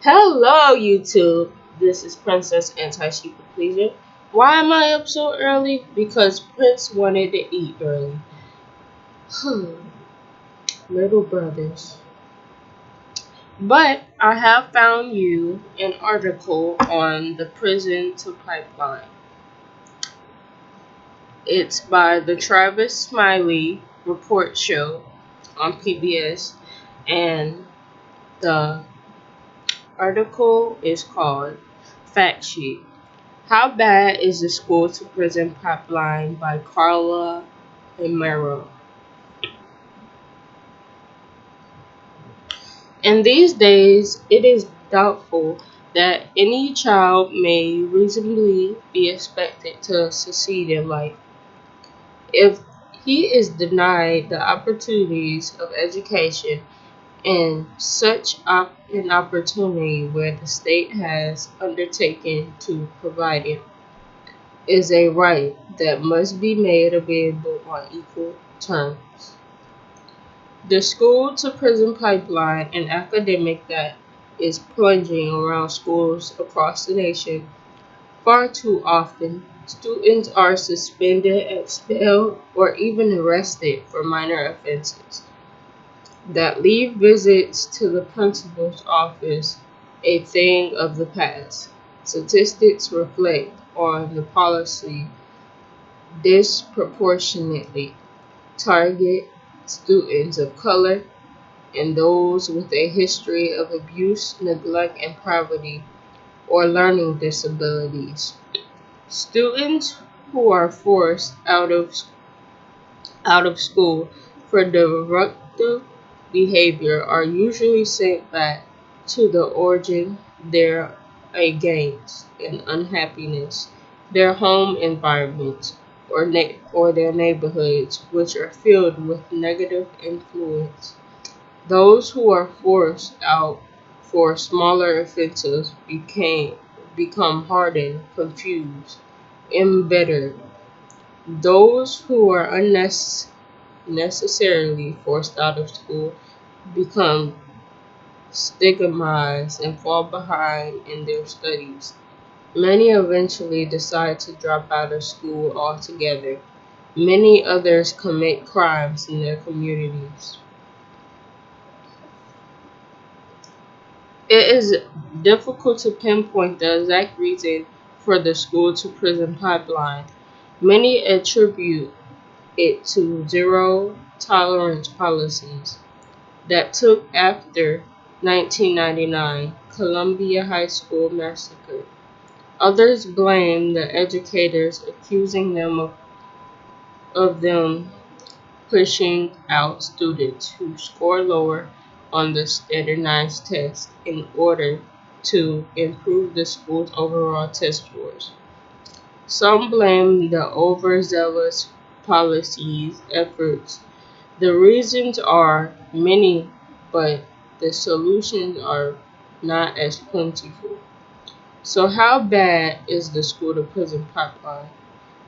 Hello, YouTube. This is Princess Anti-Sheeple Pleaser. Why am I up so early? Because Prince wanted to eat early. Little brothers. But I have found you an article on the prison to pipeline. It's by the Travis Smiley Report Show on PBS, and the article is called Fact Sheet. How Bad is the School to Prison Pipeline by Carla Amaro. In these days, it is doubtful that any child may reasonably be expected to succeed in life. If he is denied the opportunities of education and such an opportunity where the state has undertaken to provide it is a right that must be made available on equal terms. The school to prison pipeline, an epidemic that is plunging around schools across the nation. Far too often, students are suspended, expelled, or even arrested for minor offenses that leave visits to the principal's office a thing of the past. Statistics reflect on the policy disproportionately target students of color and those with a history of abuse, neglect, and poverty or learning disabilities. Students who are forced out of school for disruptive behavior are usually sent back to the origin their against and unhappiness, their home environments, or their neighborhoods, which are filled with negative influence. Those who are forced out for smaller offenses become hardened, confused, embittered. Those who are unnecessarily forced out of school become stigmatized and fall behind in their studies. Many eventually decide to drop out of school altogether. Many others commit crimes in their communities. It is difficult to pinpoint the exact reason for the school to prison pipeline. Many attribute it to zero tolerance policies that took after 1999 Columbia High School massacre. Others blame the educators, accusing them of them pushing out students who score lower on the standardized test in order to improve the school's overall test scores. Some blame the overzealous policies efforts. The reasons are many, but the solutions are not as plentiful. So how bad is the school to prison pipeline?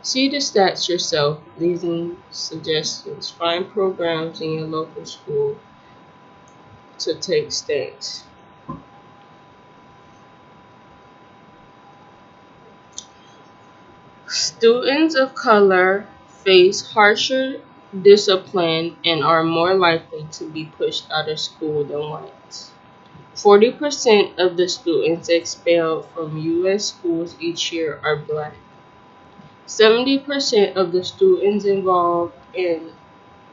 See the stats yourself, leaving suggestions. Find programs in your local school to take steps. Students of color face harsher discipline and are more likely to be pushed out of school than whites. 40% of the students expelled from U.S. schools each year are black. 70% of the students involved in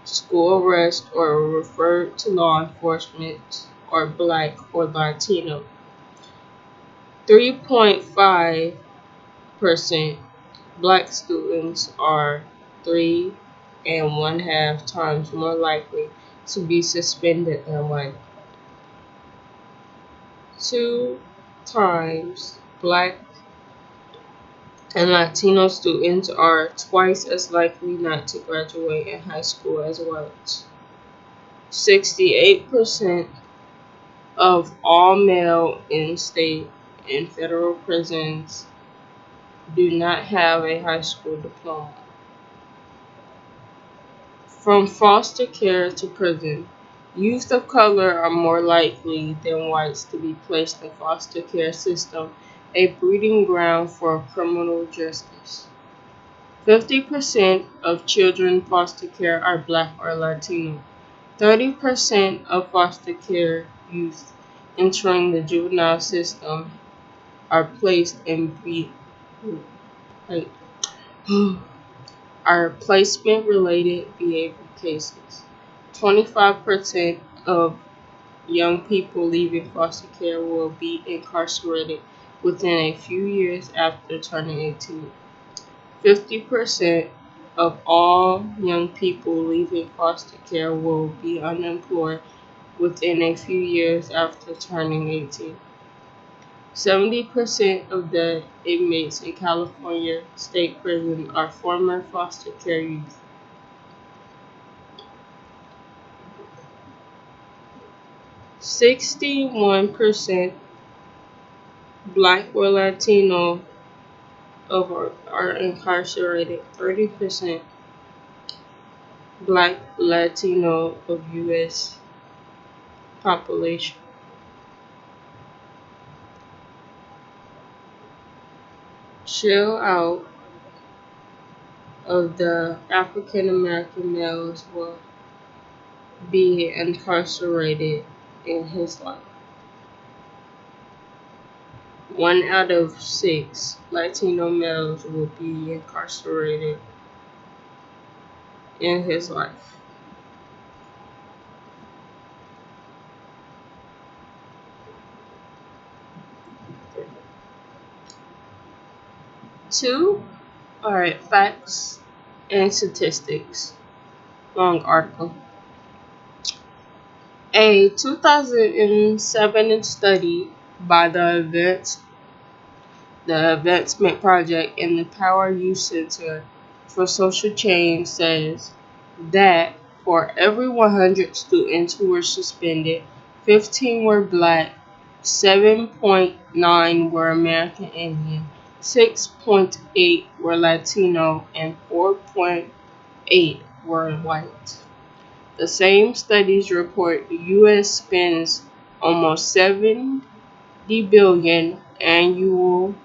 school arrest or referred to law enforcement are black or Latino. 3.5% black students are 3.5 times more likely to be suspended than white. 2 times black and Latino students are twice as likely not to graduate in high school as whites. 68% of all male in-state and federal prisons do not have a high school diploma. From foster care to prison, Youth of color are more likely than whites to be placed in foster care system, a breeding ground for criminal justice. 50% of children in foster care are Black or Latino. 30% of foster care youth entering the juvenile system are placed in like, are placement-related behavior cases. 25% of young people leaving foster care will be incarcerated within a few years after turning 18. 50% of all young people leaving foster care will be unemployed within a few years after turning 18. 70% of the inmates in California state prison are former foster care youth. 61% Black or Latino are incarcerated. 30% Black Latino of U.S. population. Chill out of the African American males will be incarcerated in his life. 1 out of 6 Latino males will be incarcerated in his life. Two, alright, facts and statistics. Long article. A 2007 study by the Advancement Project and the Power Youth Center for Social Change says that for every 100 students who were suspended, 15 were Black, 7.9 were American Indian, 6.8 were Latino, and 4.8 were white. The same studies report the U.S. spends almost $70 billion annual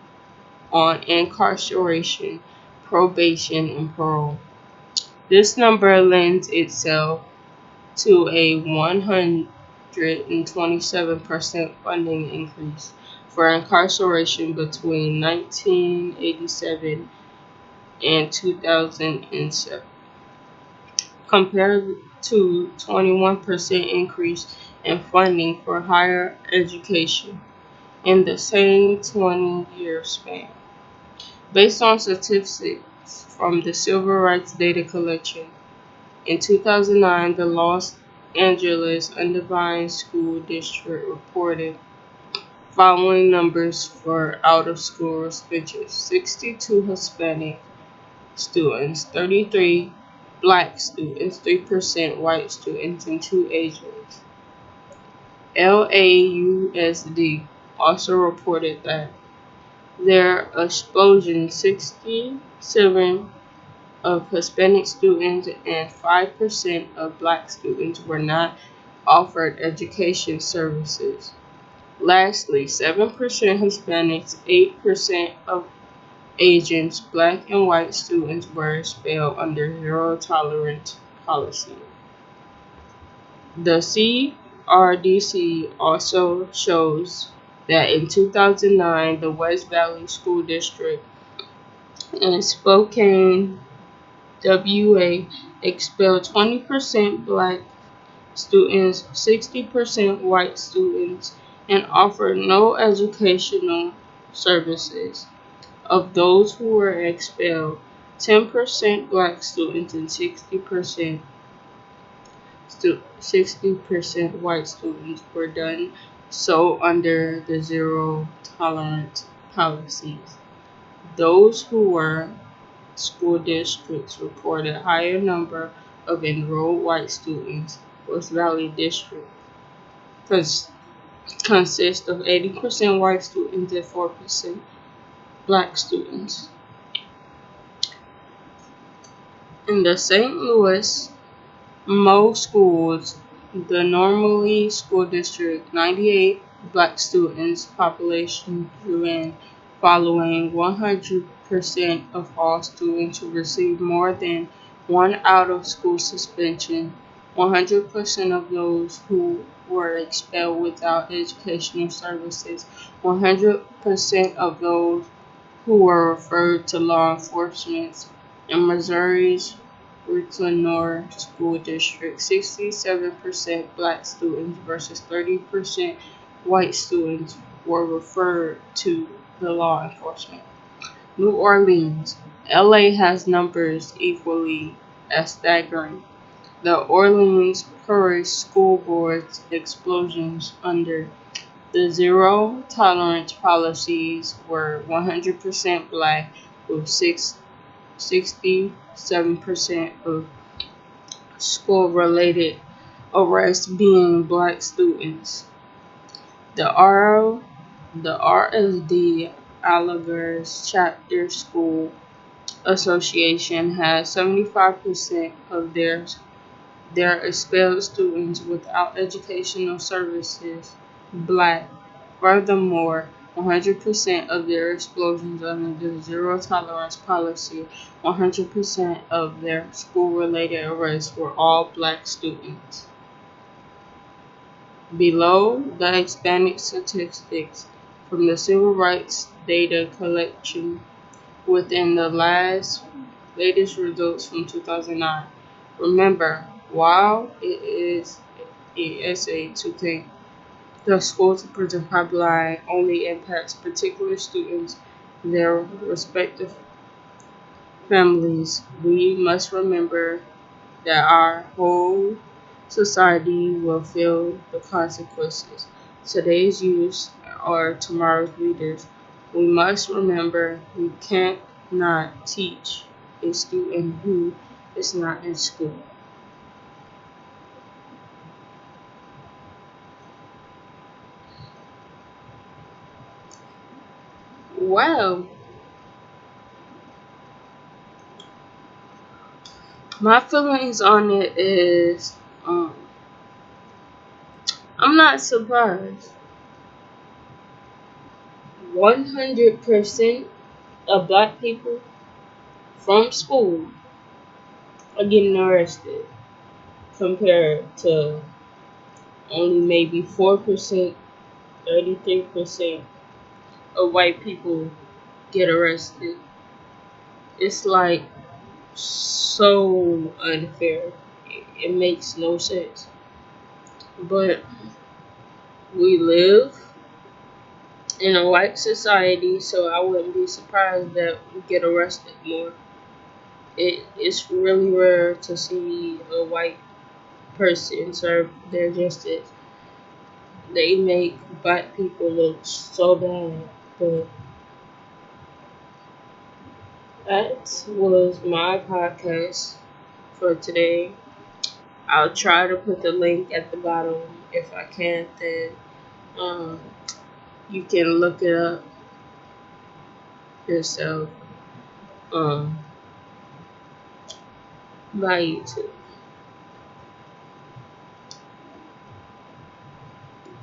on incarceration, probation, and parole. This number lends itself to a 127% funding increase for incarceration between 1987 and 2007, compared to 21% increase in funding for higher education in the same 20-year span. Based on statistics from the Civil Rights Data Collection, in 2009, the Los Angeles Undivided School District reported following numbers for out-of-school suspensions: 62 Hispanic students, 33 Black students, 3% white students, and 2 Asians. LAUSD also reported that their explosion 67 of Hispanic students and 5% of Black students were not offered education services. Lastly, 7% Hispanics, 8% of Asians, Black and white students were expelled under zero tolerance policy. The CRDC also shows that in 2009, the West Valley School District in Spokane, WA, expelled 20% Black students, 60% white students, and offered no educational services. Of those who were expelled, 10% Black students and 60% white students were done so under the zero tolerance policies. Those who were school districts reported higher number of enrolled white students. West Valley District consists of 80% white students and 4% Black students. In the St. Louis, most schools The normally school district 98 black students population drew in following 100% of all students who received more than one out of school suspension, 100% of those who were expelled without educational services, 100% of those who were referred to law enforcement. In Missouri's Richland North School District, 67% black students versus 30% white students were referred to the law enforcement. New Orleans, LA has numbers equally as staggering. The Orleans Parish School Board's explosions under the zero tolerance policies were 100% black, with 67% of school-related arrests being black students. The RSD Allegers Chapter School Association has 75% of their expelled students without educational services black. Furthermore, 100% of their explosions under the zero tolerance policy, 100% of their school-related arrests were all black students. Below, the Hispanic statistics from the Civil Rights Data Collection within the latest results from 2009. Remember, while it is an essay to think the school to prison pipeline only impacts particular students, their respective families, we must remember that our whole society will feel the consequences. Today's youth are tomorrow's leaders. We must remember we can't not teach a student who is not in school. Well, my feelings on it is I'm not surprised. 100% of black people from school are getting arrested compared to only maybe 4%, 33% of white people get arrested. It's like so unfair. It makes no sense. But we live in a white society, so I wouldn't be surprised that we get arrested more. It's really rare to see a white person serve their justice. They make black people look so bad, but that was my podcast for today. I'll try to put the link at the bottom. If I can't, then um, you can look it up yourself by YouTube.